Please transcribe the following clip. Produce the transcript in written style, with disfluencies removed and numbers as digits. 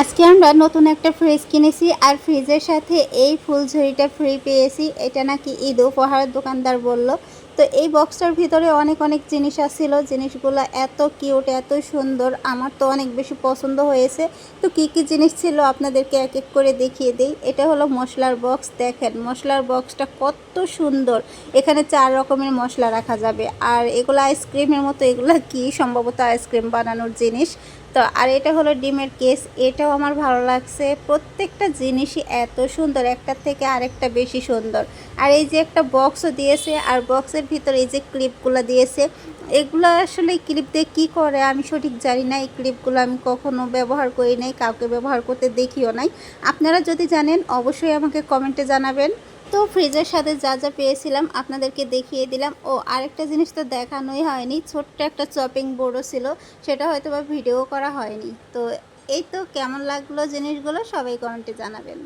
আজকে আমরা নতুন একটা ফ্রিজ কিনেছি আর ফ্রিজের সাথে এই ফুলঝুরিটা ফ্রি পেয়েছি। এটা নাকি ঈদ উপহার দোকানদার বলল। তো এই বক্সটার ভিতরে অনেক অনেক জিনিস আসছিল। জিনিসগুলো এত কিউট, এত সুন্দর, আমার তো অনেক বেশি পছন্দ হয়েছে। তো কি কি জিনিস ছিল আপনাদেরকে এক এক করে দেখিয়ে দিই। এটা হলো মশলার বক্স। দেখেন মশলার বক্সটা কত সুন্দর। এখানে 4 রকমের মশলা রাখা যাবে। আর এগুলো আইসক্রিমের মতো, এগুলো কি সম্ভবত আইসক্রিম বানানোর জিনিস। তো আর এটা হলো ডিমের কেস। এটাও আমার ভালো লাগছে। প্রত্যেকটা জিনিসই এত সুন্দর, একটার থেকে আরেকটা বেশি সুন্দর। আর এই যে একটা বক্সও দিয়েছে, আর বক্সের ভিতরে এই যে ক্লিপগুলো দিয়েছে, এগুলো আসলে ক্লিপ দিয়ে কী করে আমি সঠিক জানি না। এই ক্লিপগুলো আমি কখনো ব্যবহার করি নাই, কাউকে ব্যবহার করতে দেখিও নাই। আপনারা যদি জানেন অবশ্যই আমাকে কমেন্টে জানাবেন। তো ফ্রিজের সাথে যা যা পেয়েছিলাম আপনাদেরকে দেখিয়ে দিলাম। ও আরেকটা জিনিস তো দেখানোই হয়নি, ছোট্ট একটা চপিং বোর্ডও ছিল, সেটা হয়তো বা ভিডিও করা হয়নি। তো এই তো কেমন লাগলো জিনিসগুলো সবাই কমেন্টে জানাবেন।